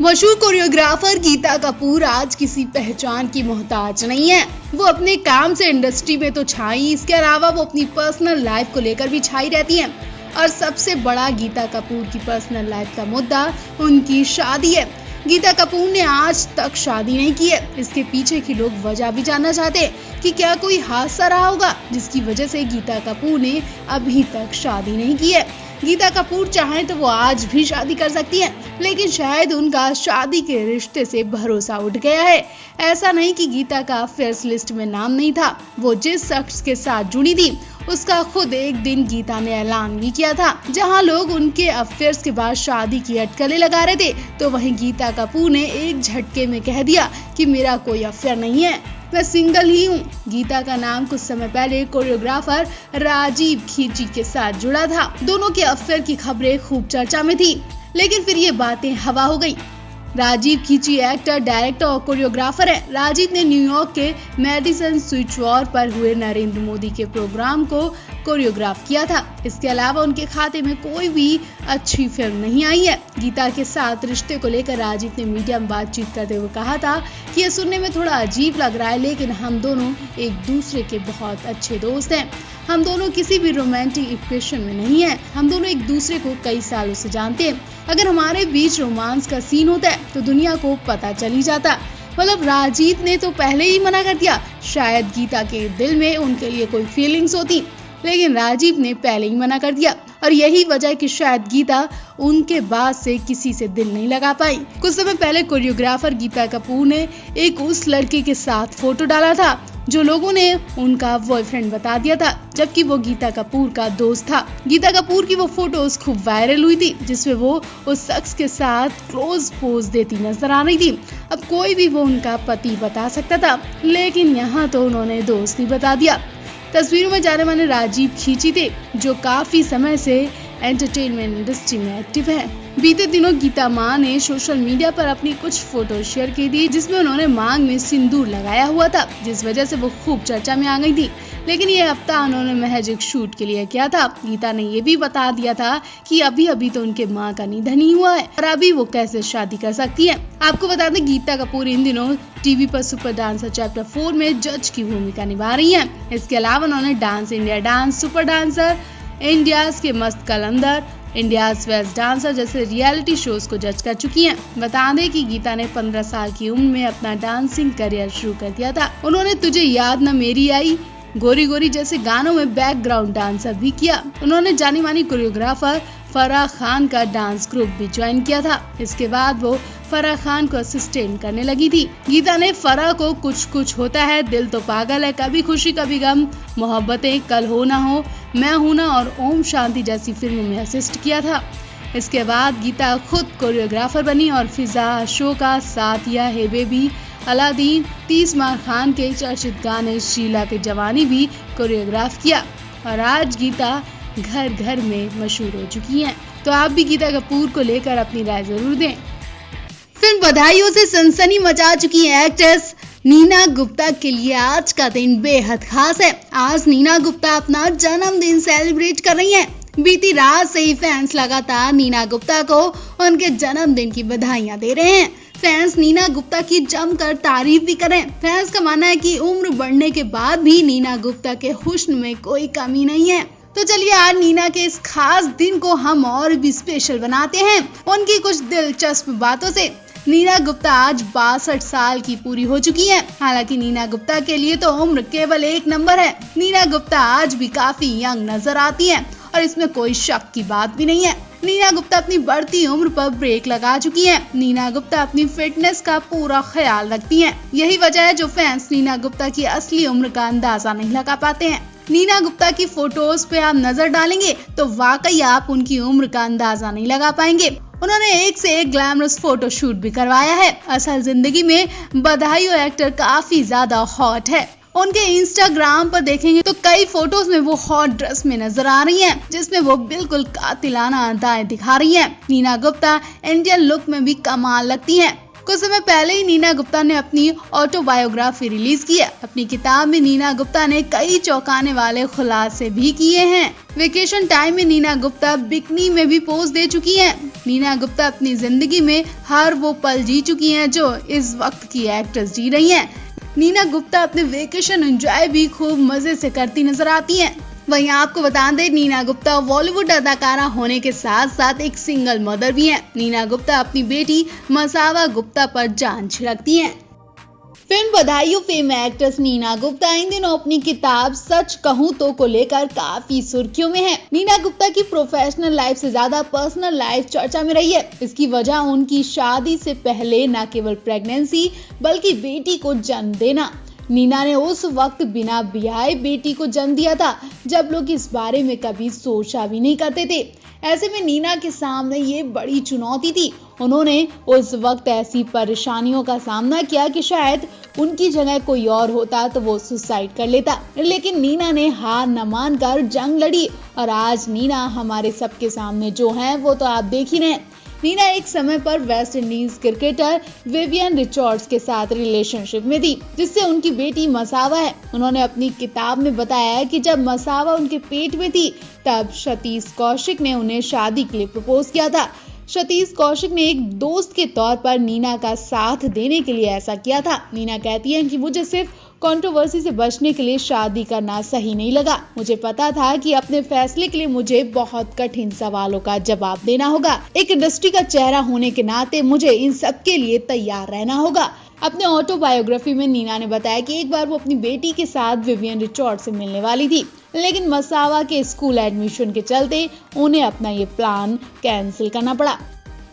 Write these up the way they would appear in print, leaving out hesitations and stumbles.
मशहूर कोरियोग्राफर गीता कपूर आज किसी पहचान की मोहताज नहीं है। वो अपने काम से इंडस्ट्री में तो छाई, इसके अलावा वो अपनी पर्सनल लाइफ को लेकर भी छाई रहती हैं। और सबसे बड़ा गीता कपूर की पर्सनल लाइफ का मुद्दा उनकी शादी है। गीता कपूर ने आज तक शादी नहीं की है। इसके पीछे की लोग वजह भी जानना चाहते हैं कि क्या कोई हादसा रहा होगा जिसकी वजह से गीता कपूर ने अभी तक शादी नहीं की है। गीता कपूर चाहें तो वो आज भी शादी कर सकती हैं, लेकिन शायद उनका शादी के रिश्ते से भरोसा उठ गया है। ऐसा नहीं कि गीता का अफेयर्स लिस्ट में नाम नहीं था। वो जिस शख्स के साथ जुड़ी थी उसका खुद एक दिन गीता ने ऐलान भी किया था। जहां लोग उनके अफेयर्स के बाद शादी की अटकलें लगा रहे थे, तो वहीं गीता कपूर ने एक झटके में कह दिया कि मेरा कोई अफेयर नहीं है, मैं सिंगल ही हूँ। गीता का नाम कुछ समय पहले कोरियोग्राफर राजीव खीची के साथ जुड़ा था। दोनों के अफेयर की खबरें खूब चर्चा में थी, लेकिन फिर ये बातें हवा हो गई। राजीव खीची एक्टर, डायरेक्टर और कोरियोग्राफर है। राजीव ने न्यूयॉर्क के मैडिसन स्क्वायर वॉर पर हुए नरेंद्र मोदी के प्रोग्राम को कोरियोग्राफ किया था। इसके अलावा उनके खाते में कोई भी अच्छी फिल्म नहीं आई है। गीता के साथ रिश्ते को लेकर राजीव ने मीडिया में बातचीत करते हुए कहा था कि ये सुनने में थोड़ा अजीब लग रहा है, लेकिन हम दोनों एक दूसरे के बहुत अच्छे दोस्त हैं। हम दोनों किसी भी रोमांटिक इक्वेशन में नहीं है। हम दोनों एक दूसरे को कई सालों से जानते हैं। अगर हमारे बीच रोमांस का सीन होता है तो दुनिया को पता चल ही जाता। मतलब राजीव ने तो पहले ही मना कर दिया। शायद गीता के दिल में उनके लिए कोई फीलिंग्स होती, लेकिन राजीव ने पहले ही मना कर दिया। और यही वजह है कि शायद गीता उनके बाद से किसी से दिल नहीं लगा पाई। कुछ समय पहले कोरियोग्राफर गीता कपूर ने एक उस लड़के के साथ फोटो डाला था जो लोगों ने उनका बॉयफ्रेंड बता दिया था, जबकि वो गीता कपूर का दोस्त था। गीता कपूर की वो फोटोज खूब वायरल हुई थी, जिसमें वो उस शख्स के साथ क्लोज पोज देती नजर आ रही थी। अब कोई भी वो उनका पति बता सकता था, लेकिन यहाँ तो उन्होंने दोस्त ही बता दिया। तस्वीरों में जाने माने राजीव खीची थे, जो काफी समय से एंटरटेनमेंट इंडस्ट्री में एक्टिव है। बीते दिनों गीता मां ने सोशल मीडिया पर अपनी कुछ फोटो शेयर की थी, जिसमें उन्होंने मांग में सिंदूर लगाया हुआ था, जिस वजह से वो खूब चर्चा में आ गई थी। लेकिन ये हफ्ता उन्होंने महज एक शूट के लिए किया था। गीता ने ये भी बता दिया था कि अभी तो उनके मां का निधन ही हुआ है और अभी वो कैसे शादी कर सकती है। आपको बता दें, गीता कपूर इन दिनों टीवी पर सुपर डांसर चैप्टर 4 में जज की भूमिका निभा रही हैं। इसके अलावा उन्होंने dance India dance, super dancer, India's के मस्त कलंदर, इंडियाज बेस्ट डांसर जैसे रियलिटी शोज को जज कर चुकी हैं। बता दें कि गीता ने 15 साल की उम्र में अपना डांसिंग करियर शुरू कर दिया था। उन्होंने तुझे याद न मेरी आई, गोरी गोरी जैसे गानों में बैकग्राउंड डांसर भी किया। उन्होंने जानी मानी कोरियोग्राफर फराह खान का डांस ग्रुप भी ज्वाइन किया था। इसके बाद वो फराह खान को असिस्टेंट करने लगी थी। गीता ने फराह को कुछ कुछ होता है, दिल तो पागल है, कभी खुशी कभी गम, मोहब्बतें, कल हो ना हो, मैं हूं ना और ओम शांति जैसी फिल्मों में असिस्ट किया था। इसके बाद गीता खुद कोरियोग्राफर बनी और फिजा, अशोका, साथिया, हे बेबी, अलादीन, 30 मार खान के चर्चित गाने शीला के जवानी भी कोरियोग्राफ किया। और आज गीता घर घर में मशहूर हो चुकी हैं। तो आप भी गीता कपूर को लेकर अपनी राय जरूर दें। फिल्म बधाइयों से सनसनी मचा चुकी है एक्ट्रेस नीना गुप्ता के लिए आज का दिन बेहद खास है। आज नीना गुप्ता अपना जन्मदिन सेलिब्रेट कर रही हैं। बीती रात से ही फैंस लगातार नीना गुप्ता को उनके जन्मदिन की बधाइयां दे रहे हैं। फैंस नीना गुप्ता की जमकर तारीफ भी करें। फैंस का मानना है कि उम्र बढ़ने के बाद भी नीना गुप्ता के हुस्न में कोई कमी नहीं है। तो चलिए आज नीना के इस खास दिन को हम और भी स्पेशल बनाते हैं उनकी कुछ दिलचस्प बातों से। नीना गुप्ता आज 62 साल की पूरी हो चुकी हैं। हालांकि नीना गुप्ता के लिए तो उम्र केवल एक नंबर है। नीना गुप्ता आज भी काफी यंग नजर आती हैं और इसमें कोई शक की बात भी नहीं है। नीना गुप्ता अपनी बढ़ती उम्र पर ब्रेक लगा चुकी हैं। नीना गुप्ता अपनी फिटनेस का पूरा ख्याल रखती हैं। यही वजह है जो फैंस नीना गुप्ता की असली उम्र का अंदाजा नहीं लगा पाते हैं। नीना गुप्ता की फोटोज पे आप नजर डालेंगे तो वाकई आप उनकी उम्र का अंदाजा नहीं लगा पाएंगे। उन्होंने एक से एक ग्लैमरस फोटो शूट भी करवाया है। असल जिंदगी में बधाइयों एक्टर काफी ज्यादा हॉट है। उनके इंस्टाग्राम पर देखेंगे तो कई फोटोज में वो हॉट ड्रेस में नजर आ रही हैं, जिसमें वो बिल्कुल कातिलाना अदाएं दिखा रही हैं। नीना गुप्ता इंडियन लुक में भी कमाल लगती हैं। कुछ समय पहले ही नीना गुप्ता ने अपनी ऑटोबायोग्राफी रिलीज की है। अपनी किताब में नीना गुप्ता ने कई चौंकाने वाले खुलासे भी किए हैं। वेकेशन टाइम में नीना गुप्ता बिकनी में भी पोज दे चुकी हैं। नीना गुप्ता अपनी जिंदगी में हर वो पल जी चुकी हैं जो इस वक्त की एक्ट्रेस जी रही हैं। नीना गुप्ता अपने वेकेशन एंजॉय भी खूब मजे से करती नजर आती हैं। वहीं आपको बता दें, नीना गुप्ता बॉलीवुड अदाकारा होने के साथ साथ एक सिंगल मदर भी हैं। नीना गुप्ता अपनी बेटी मसावा गुप्ता पर जान छिड़कती हैं। फिल्म बधाइयों फेम एक्ट्रेस नीना गुप्ता इन दिनों अपनी किताब सच कहूं तो को लेकर काफी सुर्खियों में है। नीना गुप्ता की प्रोफेशनल लाइफ से ज्यादा पर्सनल लाइफ चर्चा में रही है। इसकी वजह उनकी शादी से पहले न केवल प्रेगनेंसी बल्कि बेटी को जन्म देना। नीना ने उस वक्त बिना ब्याहे बेटी को जन्म दिया था जब लोग इस बारे में कभी सोचा भी नहीं करते थे। ऐसे में नीना के सामने ये बड़ी चुनौती थी। उन्होंने उस वक्त ऐसी परेशानियों का सामना किया कि शायद उनकी जगह कोई और होता तो वो सुसाइड कर लेता, लेकिन नीना ने हार न मानकर जंग लड़ी और आज नीना हमारे सबके सामने जो है वो तो आप देख ही रहे हैं। नीना एक समय पर West Indies cricketer Vivian Richards के साथ रिलेशनशिप में थी, जिससे उनकी बेटी मसावा है। उन्होंने अपनी किताब में बताया कि जब मसावा उनके पेट में थी तब सतीश कौशिक ने उन्हें शादी के लिए प्रपोज किया था। सतीश कौशिक ने एक दोस्त के तौर पर नीना का साथ देने के लिए ऐसा किया था। नीना कहती है कि मुझे सिर्फ कंट्रोवर्सी से बचने के लिए शादी करना सही नहीं लगा। मुझे पता था कि अपने फैसले के लिए मुझे बहुत कठिन सवालों का जवाब देना होगा। एक इंडस्ट्री का चेहरा होने के नाते मुझे इन सब के लिए तैयार रहना होगा। अपने ऑटोबायोग्राफी में नीना ने बताया कि एक बार वो अपनी बेटी के साथ विवियन रिचर्ड से मिलने वाली थी, लेकिन मसावा के स्कूल एडमिशन के चलते उन्हें अपना ये प्लान कैंसिल करना पड़ा।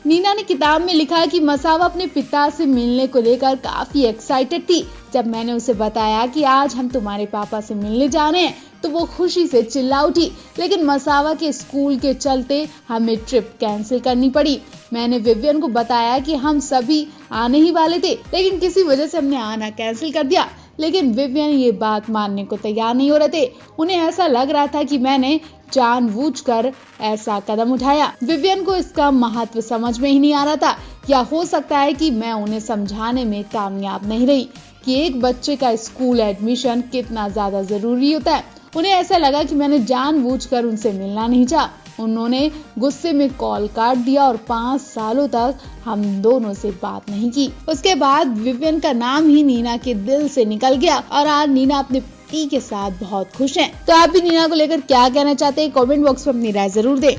नीना ने किताब में लिखा कि मसावा अपने पिता से मिलने को लेकर काफी एक्साइटेड थी। जब मैंने उसे बताया कि आज हम तुम्हारे पापा से मिलने जा रहे हैं तो वो खुशी से चिल्ला उठी, लेकिन मसावा के स्कूल के चलते हमें ट्रिप कैंसिल करनी पड़ी। मैंने विवियन को बताया कि हम सभी आने ही वाले थे, लेकिन किसी वजह से हमने आना कैंसिल कर दिया। लेकिन विवियन ये बात मानने को तैयार नहीं हो रहे थे। उन्हें ऐसा लग रहा था कि मैंने जानबूझकर ऐसा कदम उठाया। विवियन को इसका महत्व समझ में ही नहीं आ रहा था, या हो सकता है कि मैं उन्हें समझाने में कामयाब नहीं रही कि एक बच्चे का स्कूल एडमिशन कितना ज्यादा जरूरी होता है। उन्हें ऐसा लगा कि मैंने जानबूझकर उनसे मिलना नहीं चाहा। उन्होंने गुस्से में कॉल काट दिया और 5 सालों तक हम दोनों से बात नहीं की। उसके बाद विवियन का नाम ही नीना के दिल से निकल गया और आज नीना अपने पति के साथ बहुत खुश हैं। तो आप भी नीना को लेकर क्या कहना चाहते हैं? कमेंट बॉक्स में अपनी राय जरूर दें।